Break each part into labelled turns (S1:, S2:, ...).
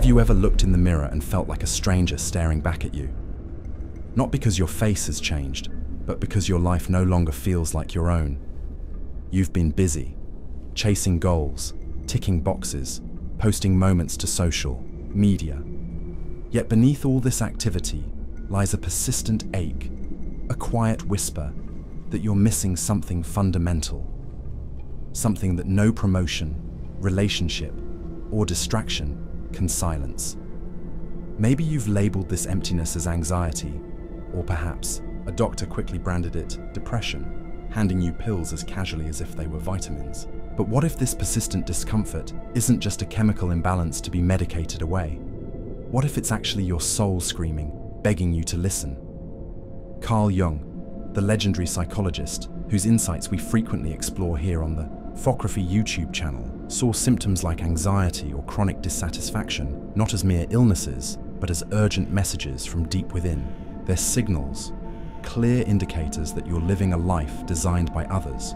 S1: Have you ever looked in the mirror and felt like a stranger staring back at you? Not because your face has changed, but because your life no longer feels like your own. You've been busy, chasing goals, ticking boxes, posting moments to social media. Yet beneath all this activity lies a persistent ache, a quiet whisper that you're missing something fundamental. Something that no promotion, relationship, or distraction can silence. Maybe you've labeled this emptiness as anxiety, or perhaps a doctor quickly branded it depression, handing you pills as casually as if they were vitamins. But what if this persistent discomfort isn't just a chemical imbalance to be medicated away? What if it's actually your soul screaming, begging you to listen? Carl Jung, the legendary psychologist, whose insights we frequently explore here on the Phocraephy YouTube channel, saw symptoms like anxiety or chronic dissatisfaction not as mere illnesses, but as urgent messages from deep within. They're signals, clear indicators that you're living a life designed by others,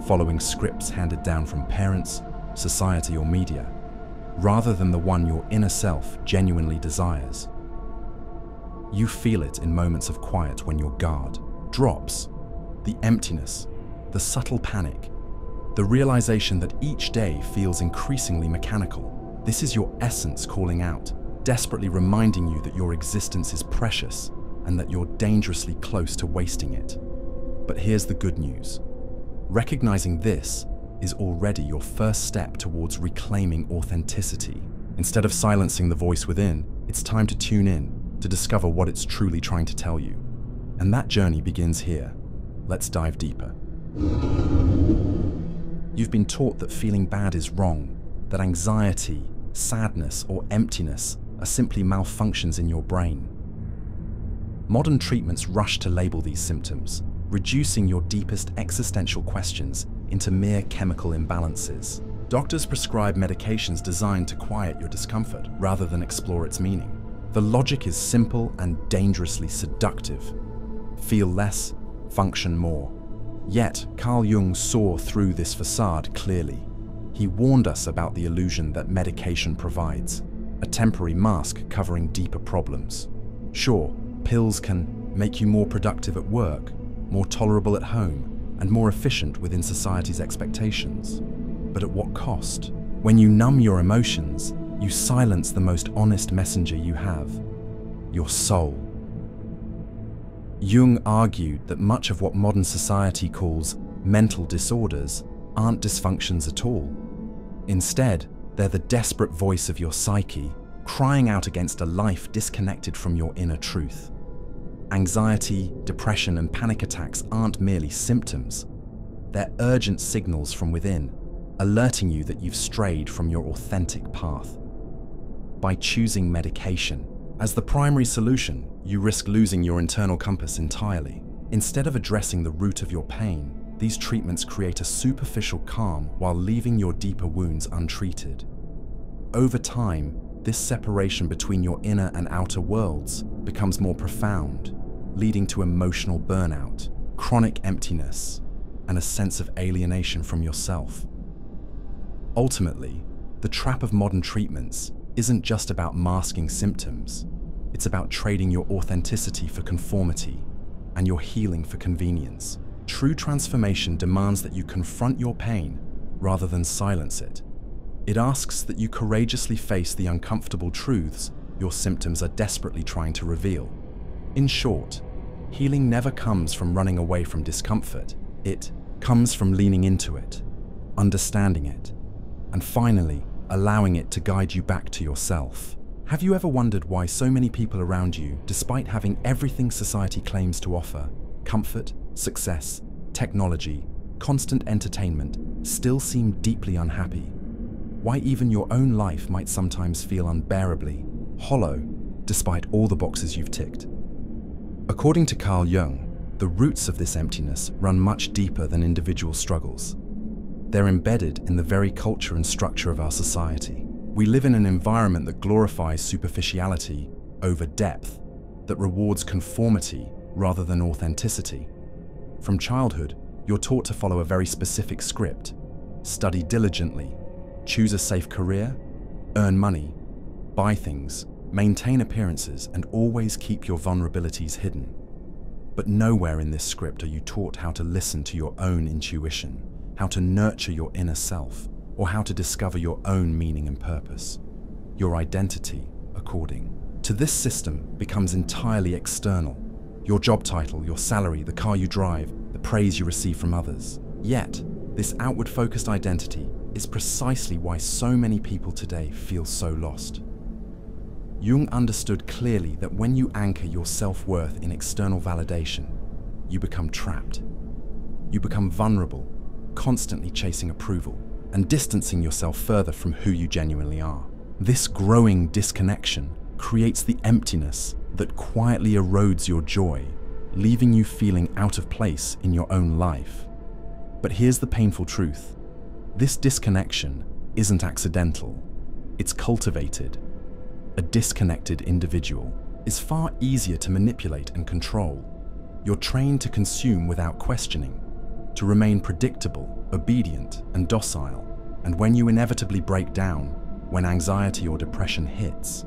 S1: following scripts handed down from parents, society, or media, rather than the one your inner self genuinely desires. You feel it in moments of quiet when your guard drops, the emptiness, the subtle panic, the realization that each day feels increasingly mechanical. This is your essence calling out, desperately reminding you that your existence is precious and that you're dangerously close to wasting it. But here's the good news. Recognizing this is already your first step towards reclaiming authenticity. Instead of silencing the voice within, it's time to tune in to discover what it's truly trying to tell you. And that journey begins here. Let's dive deeper. You've been taught that feeling bad is wrong, that anxiety, sadness, or emptiness are simply malfunctions in your brain. Modern treatments rush to label these symptoms, reducing your deepest existential questions into mere chemical imbalances. Doctors prescribe medications designed to quiet your discomfort rather than explore its meaning. The logic is simple and dangerously seductive. Feel less, function more. Yet, Carl Jung saw through this facade clearly. He warned us about the illusion that medication provides, a temporary mask covering deeper problems. Sure, pills can make you more productive at work, more tolerable at home, and more efficient within society's expectations. But at what cost? When you numb your emotions, you silence the most honest messenger you have, your soul. Jung argued that much of what modern society calls mental disorders aren't dysfunctions at all. Instead, they're the desperate voice of your psyche, crying out against a life disconnected from your inner truth. Anxiety, depression, and panic attacks aren't merely symptoms. They're urgent signals from within, alerting you that you've strayed from your authentic path. By choosing medication as the primary solution, you risk losing your internal compass entirely. Instead of addressing the root of your pain, these treatments create a superficial calm while leaving your deeper wounds untreated. Over time, this separation between your inner and outer worlds becomes more profound, leading to emotional burnout, chronic emptiness, and a sense of alienation from yourself. Ultimately, the trap of modern treatments isn't just about masking symptoms. It's about trading your authenticity for conformity and your healing for convenience. True transformation demands that you confront your pain rather than silence it. It asks that you courageously face the uncomfortable truths your symptoms are desperately trying to reveal. In short, healing never comes from running away from discomfort. It comes from leaning into it, understanding it, and finally, allowing it to guide you back to yourself. Have you ever wondered why so many people around you, despite having everything society claims to offer, comfort, success, technology, constant entertainment, still seem deeply unhappy? Why even your own life might sometimes feel unbearably hollow, despite all the boxes you've ticked? According to Carl Jung, the roots of this emptiness run much deeper than individual struggles. They're embedded in the very culture and structure of our society. We live in an environment that glorifies superficiality over depth, that rewards conformity rather than authenticity. From childhood, you're taught to follow a very specific script: study diligently, choose a safe career, earn money, buy things, maintain appearances, and always keep your vulnerabilities hidden. But nowhere in this script are you taught how to listen to your own intuition, how to nurture your inner self, or how to discover your own meaning and purpose. Your identity, according to this system, becomes entirely external. Your job title, your salary, the car you drive, the praise you receive from others. Yet, this outward-focused identity is precisely why so many people today feel so lost. Jung understood clearly that when you anchor your self-worth in external validation, you become trapped. You become vulnerable, constantly chasing approval, and distancing yourself further from who you genuinely are. This growing disconnection creates the emptiness that quietly erodes your joy, leaving you feeling out of place in your own life. But here's the painful truth. This disconnection isn't accidental, it's cultivated. A disconnected individual is far easier to manipulate and control. You're trained to consume without questioning, to remain predictable, obedient, and docile. And when you inevitably break down, when anxiety or depression hits,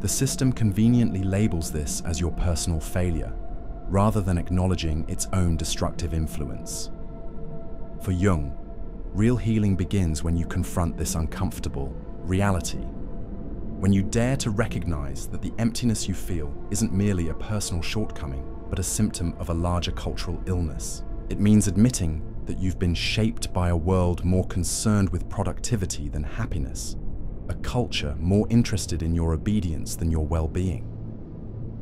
S1: the system conveniently labels this as your personal failure, rather than acknowledging its own destructive influence. For Jung, real healing begins when you confront this uncomfortable reality. When you dare to recognize that the emptiness you feel isn't merely a personal shortcoming, but a symptom of a larger cultural illness. It means admitting that you've been shaped by a world more concerned with productivity than happiness, a culture more interested in your obedience than your well-being.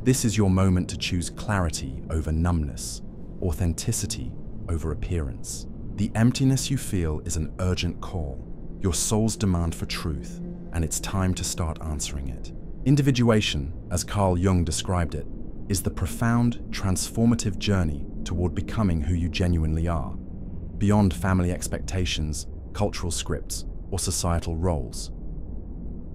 S1: This is your moment to choose clarity over numbness, authenticity over appearance. The emptiness you feel is an urgent call, your soul's demand for truth, and it's time to start answering it. Individuation, as Carl Jung described it, is the profound, transformative journey toward becoming who you genuinely are, beyond family expectations, cultural scripts, or societal roles.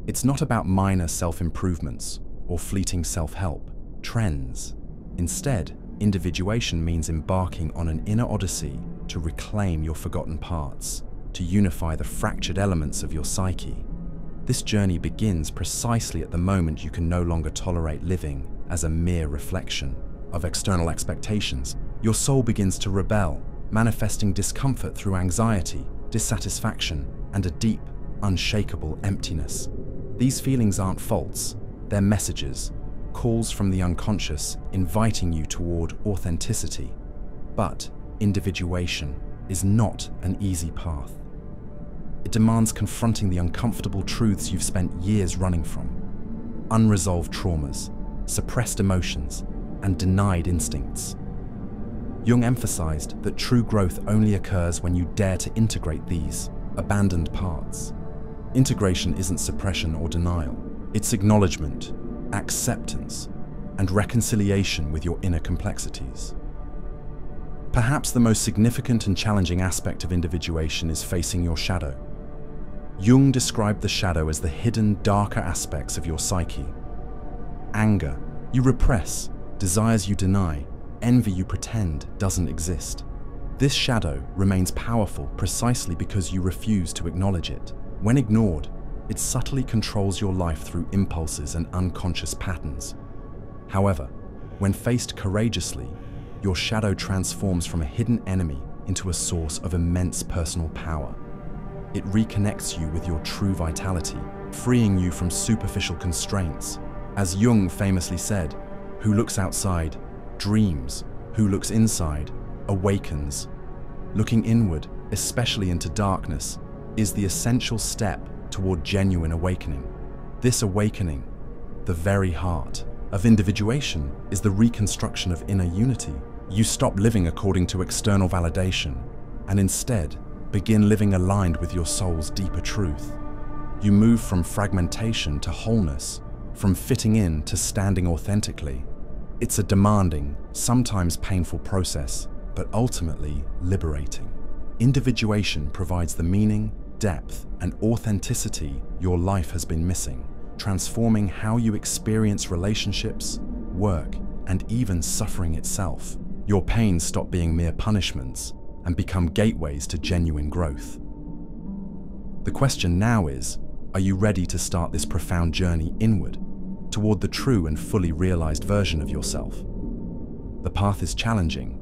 S1: It's not about minor self-improvements or fleeting self-help trends. Instead, individuation means embarking on an inner odyssey to reclaim your forgotten parts, to unify the fractured elements of your psyche. This journey begins precisely at the moment you can no longer tolerate living as a mere reflection of external expectations. Your soul begins to rebel, manifesting discomfort through anxiety, dissatisfaction, and a deep, unshakable emptiness. These feelings aren't faults, they're messages, calls from the unconscious inviting you toward authenticity. But individuation is not an easy path. It demands confronting the uncomfortable truths you've spent years running from. Unresolved traumas, suppressed emotions, and denied instincts. Jung emphasized that true growth only occurs when you dare to integrate these abandoned parts. Integration isn't suppression or denial. It's acknowledgement, acceptance, and reconciliation with your inner complexities. Perhaps the most significant and challenging aspect of individuation is facing your shadow. Jung described the shadow as the hidden, darker aspects of your psyche. Anger you repress, desires you deny, envy you pretend doesn't exist. This shadow remains powerful precisely because you refuse to acknowledge it. When ignored, it subtly controls your life through impulses and unconscious patterns. However, when faced courageously, your shadow transforms from a hidden enemy into a source of immense personal power. It reconnects you with your true vitality, freeing you from superficial constraints. As Jung famously said, "Who looks outside dreams, who looks inside awakens." Looking inward, especially into darkness, is the essential step toward genuine awakening. This awakening, the very heart of individuation, is the reconstruction of inner unity. You stop living according to external validation and instead begin living aligned with your soul's deeper truth. You move from fragmentation to wholeness, from fitting in to standing authentically. It's a demanding, sometimes painful process, but ultimately liberating. Individuation provides the meaning, depth, and authenticity your life has been missing, transforming how you experience relationships, work, and even suffering itself. Your pains stop being mere punishments and become gateways to genuine growth. The question now is, Are you ready to start this profound journey inward, toward the true and fully realized version of yourself? The path is challenging,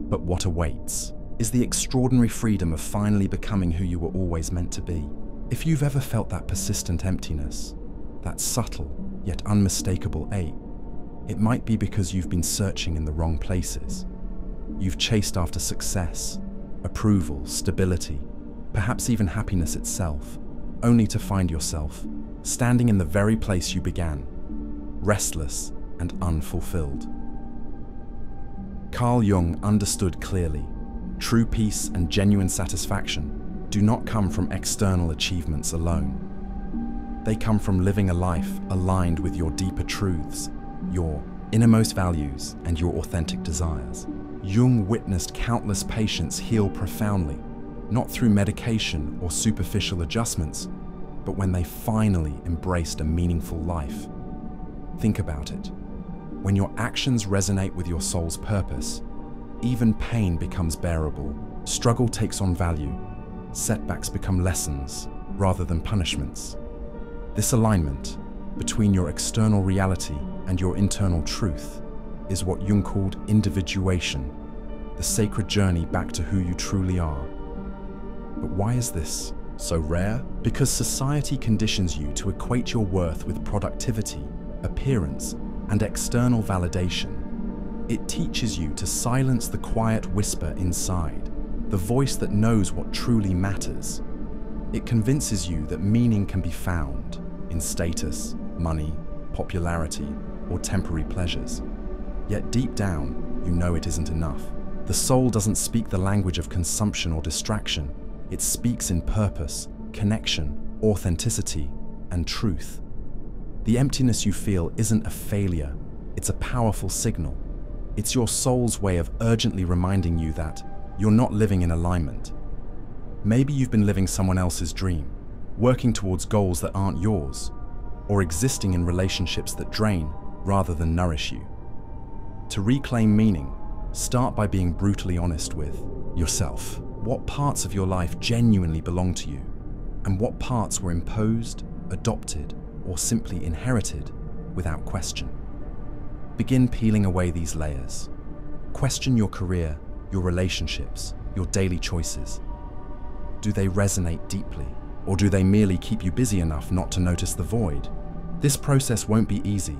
S1: but what awaits is the extraordinary freedom of finally becoming who you were always meant to be. If you've ever felt that persistent emptiness, that subtle yet unmistakable ache, it might be because you've been searching in the wrong places. You've chased after success, approval, stability, perhaps even happiness itself, only to find yourself standing in the very place you began, restless and unfulfilled. Carl Jung understood clearly, true peace and genuine satisfaction do not come from external achievements alone. They come from living a life aligned with your deeper truths, your innermost values, and your authentic desires. Jung witnessed countless patients heal profoundly, not through medication or superficial adjustments, but when they finally embraced a meaningful life. Think about it. When your actions resonate with your soul's purpose, even pain becomes bearable, struggle takes on value, setbacks become lessons rather than punishments. This alignment between your external reality and your internal truth is what Jung called individuation, the sacred journey back to who you truly are. But why is this so rare? Because society conditions you to equate your worth with productivity, appearance, and external validation. It teaches you to silence the quiet whisper inside, the voice that knows what truly matters. It convinces you that meaning can be found in status, money, popularity, or temporary pleasures. Yet deep down, you know it isn't enough. The soul doesn't speak the language of consumption or distraction. It speaks in purpose, connection, authenticity, and truth. The emptiness you feel isn't a failure, it's a powerful signal. It's your soul's way of urgently reminding you that you're not living in alignment. Maybe you've been living someone else's dream, working towards goals that aren't yours, or existing in relationships that drain rather than nourish you. To reclaim meaning, start by being brutally honest with yourself. What parts of your life genuinely belong to you, and what parts were imposed, adopted, or simply inherited without question? Begin peeling away these layers. Question your career, your relationships, your daily choices. Do they resonate deeply, or do they merely keep you busy enough not to notice the void? This process won't be easy.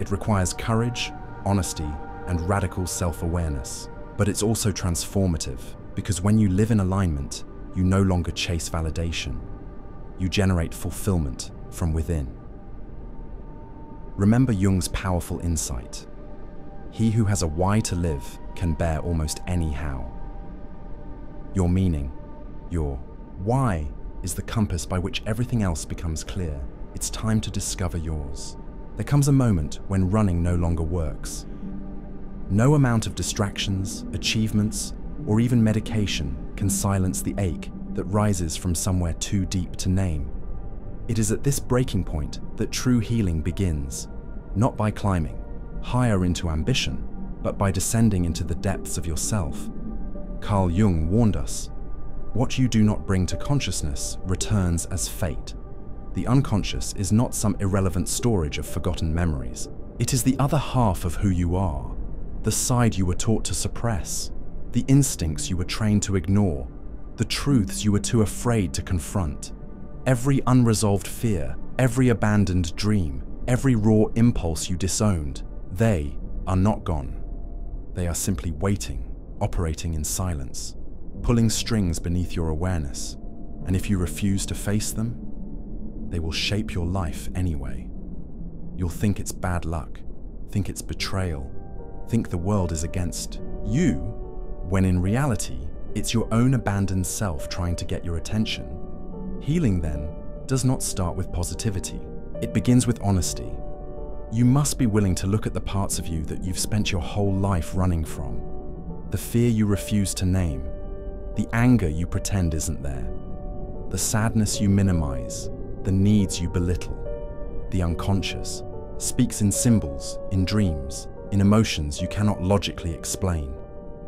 S1: It requires courage, honesty, and radical self-awareness. But it's also transformative, because when you live in alignment, you no longer chase validation. You generate fulfillment from within. Remember Jung's powerful insight. He who has a why to live can bear almost any how. Your meaning, your why, is the compass by which everything else becomes clear. It's time to discover yours. There comes a moment when running no longer works. No amount of distractions, achievements, or even medication can silence the ache that rises from somewhere too deep to name. It is at this breaking point that true healing begins, not by climbing higher into ambition, but by descending into the depths of yourself. Carl Jung warned us, what you do not bring to consciousness returns as fate. The unconscious is not some irrelevant storage of forgotten memories. It is the other half of who you are, the side you were taught to suppress, the instincts you were trained to ignore, the truths you were too afraid to confront. Every unresolved fear, every abandoned dream, every raw impulse you disowned, they are not gone. They are simply waiting, operating in silence, pulling strings beneath your awareness. And if you refuse to face them, they will shape your life anyway. You'll think it's bad luck, think it's betrayal, think the world is against you, when in reality, it's your own abandoned self trying to get your attention. Healing, then, does not start with positivity. It begins with honesty. You must be willing to look at the parts of you that you've spent your whole life running from. The fear you refuse to name, the anger you pretend isn't there, the sadness you minimize, the needs you belittle. The unconscious speaks in symbols, in dreams, in emotions you cannot logically explain.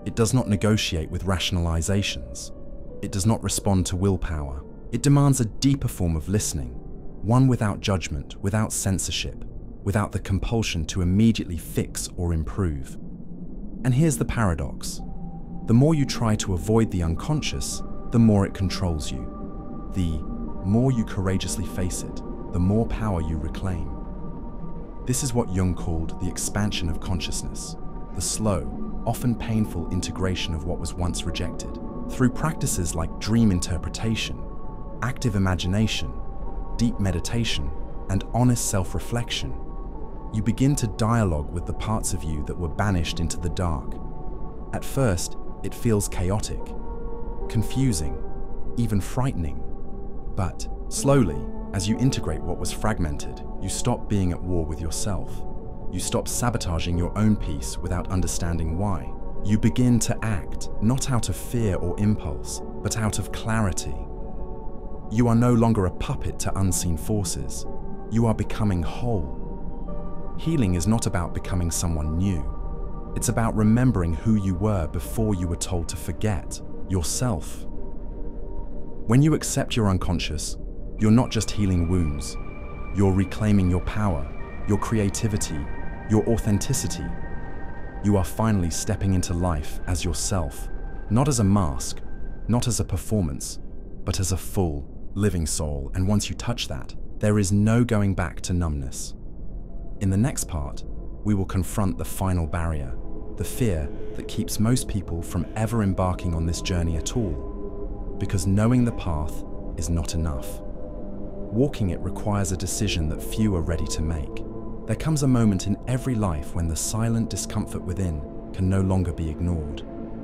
S1: It does not negotiate with rationalizations. It does not respond to willpower. It demands a deeper form of listening, one without judgment, without censorship, without the compulsion to immediately fix or improve. And here's the paradox. The more you try to avoid the unconscious, the more it controls you. The more you courageously face it, the more power you reclaim. This is what Jung called the expansion of consciousness, the slow, often painful integration of what was once rejected. Through practices like dream interpretation, active imagination, deep meditation, and honest self-reflection, you begin to dialogue with the parts of you that were banished into the dark. At first, it feels chaotic, confusing, even frightening. But slowly, as you integrate what was fragmented, you stop being at war with yourself. You stop sabotaging your own peace without understanding why. You begin to act, not out of fear or impulse, but out of clarity. You are no longer a puppet to unseen forces. You are becoming whole. Healing is not about becoming someone new. It's about remembering who you were before you were told to forget yourself. When you accept your unconscious, you're not just healing wounds. You're reclaiming your power, your creativity, your authenticity. You are finally stepping into life as yourself, not as a mask, not as a performance, but as a full, living soul. And once you touch that, there is no going back to numbness. In the next part, we will confront the final barrier, the fear that keeps most people from ever embarking on this journey at all. Because knowing the path is not enough. Walking it requires a decision that few are ready to make. There comes a moment in every life when the silent discomfort within can no longer be ignored,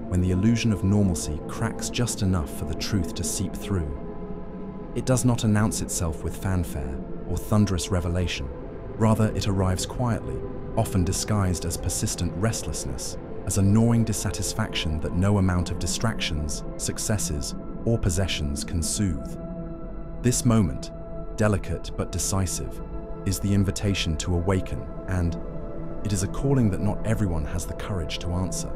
S1: when the illusion of normalcy cracks just enough for the truth to seep through. It does not announce itself with fanfare or thunderous revelation. Rather, it arrives quietly, often disguised as persistent restlessness, as a gnawing dissatisfaction that no amount of distractions, successes, or possessions can soothe. This moment, delicate but decisive, is the invitation to awaken, and it is a calling that not everyone has the courage to answer.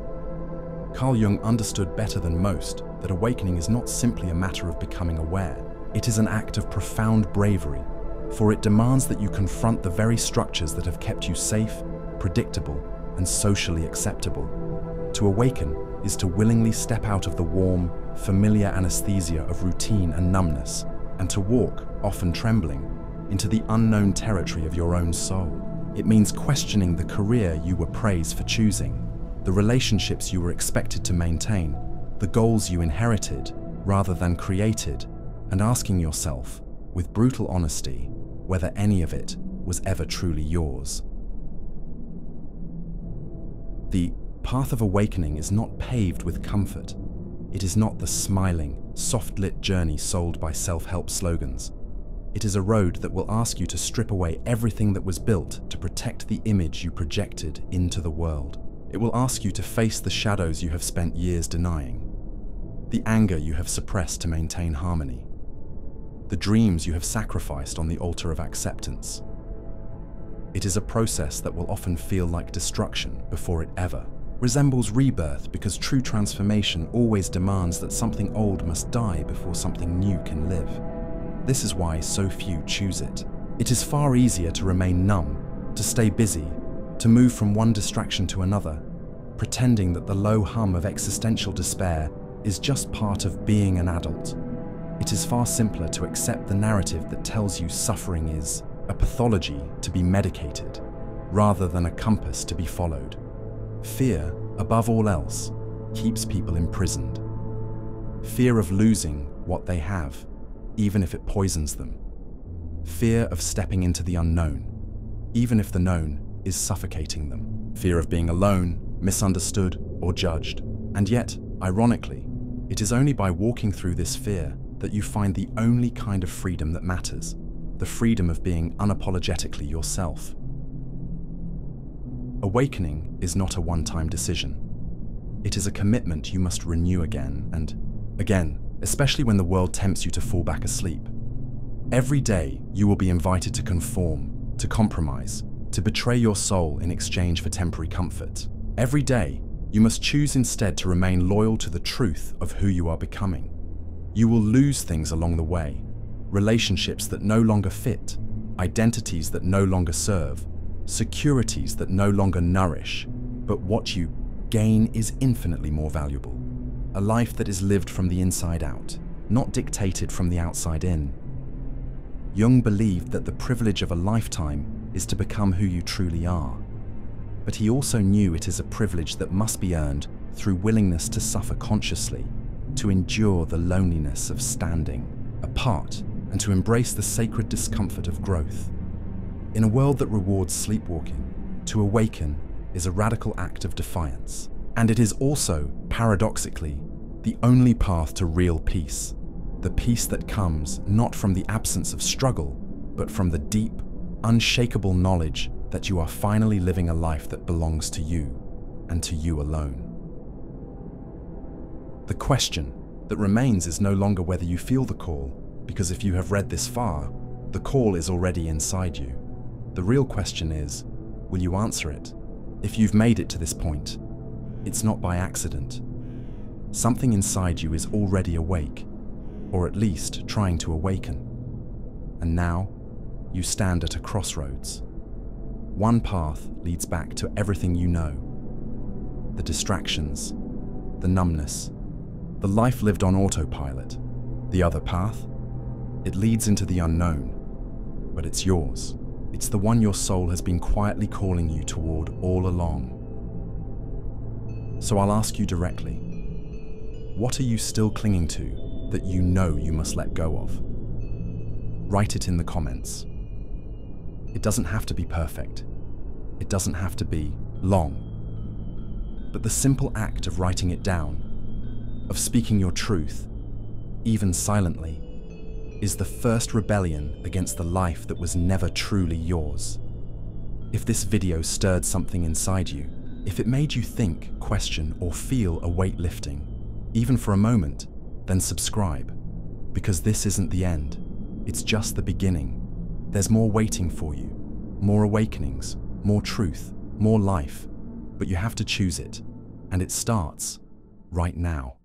S1: Carl Jung understood better than most that awakening is not simply a matter of becoming aware. It is an act of profound bravery, for it demands that you confront the very structures that have kept you safe, predictable, and socially acceptable. To awaken is to willingly step out of the warm, familiar anesthesia of routine and numbness, and to walk, often trembling, into the unknown territory of your own soul. It means questioning the career you were praised for choosing, the relationships you were expected to maintain, the goals you inherited rather than created, and asking yourself, with brutal honesty, whether any of it was ever truly yours. The path of awakening is not paved with comfort. It is not the smiling, soft-lit journey sold by self-help slogans. It is a road that will ask you to strip away everything that was built to protect the image you projected into the world. It will ask you to face the shadows you have spent years denying, the anger you have suppressed to maintain harmony, the dreams you have sacrificed on the altar of acceptance. It is a process that will often feel like destruction before it ever resembles rebirth, because true transformation always demands that something old must die before something new can live. This is why so few choose it. It is far easier to remain numb, to stay busy, to move from one distraction to another, pretending that the low hum of existential despair is just part of being an adult. It is far simpler to accept the narrative that tells you suffering is a pathology to be medicated, rather than a compass to be followed. Fear, above all else, keeps people imprisoned. Fear of losing what they have, even if it poisons them. Fear of stepping into the unknown, even if the known is suffocating them. Fear of being alone, misunderstood, or judged. And yet, ironically, it is only by walking through this fear that you find the only kind of freedom that matters, the freedom of being unapologetically yourself. Awakening is not a one-time decision. It is a commitment you must renew again and again, especially when the world tempts you to fall back asleep. Every day, you will be invited to conform, to compromise, to betray your soul in exchange for temporary comfort. Every day, you must choose instead to remain loyal to the truth of who you are becoming. You will lose things along the way. relationships that no longer fit, identities that no longer serve, securities that no longer nourish, but what you gain is infinitely more valuable. A life that is lived from the inside out, not dictated from the outside in. Jung believed that the privilege of a lifetime is to become who you truly are. But he also knew it is a privilege that must be earned through willingness to suffer consciously, to endure the loneliness of standing apart, and to embrace the sacred discomfort of growth. In a world that rewards sleepwalking, to awaken is a radical act of defiance. And it is also, paradoxically, the only path to real peace. The peace that comes not from the absence of struggle, but from the deep, unshakable knowledge that you are finally living a life that belongs to you, and to you alone. The question that remains is no longer whether you feel the call, because if you have read this far, the call is already inside you. The real question is, will you answer it? If you've made it to this point, it's not by accident. Something inside you is already awake, or at least trying to awaken. And now, you stand at a crossroads. One path leads back to everything you know. The distractions, the numbness, the life lived on autopilot. The other path? It leads into the unknown, but it's yours. It's the one your soul has been quietly calling you toward all along. So I'll ask you directly, what are you still clinging to that you know you must let go of? Write it in the comments. It doesn't have to be perfect. It doesn't have to be long. But the simple act of writing it down, of speaking your truth, even silently, is the first rebellion against the life that was never truly yours. If this video stirred something inside you, if it made you think, question, or feel a weight lifting, even for a moment, then subscribe, because this isn't the end. It's just the beginning. There's more waiting for you, more awakenings, more truth, more life, but you have to choose it, and it starts right now.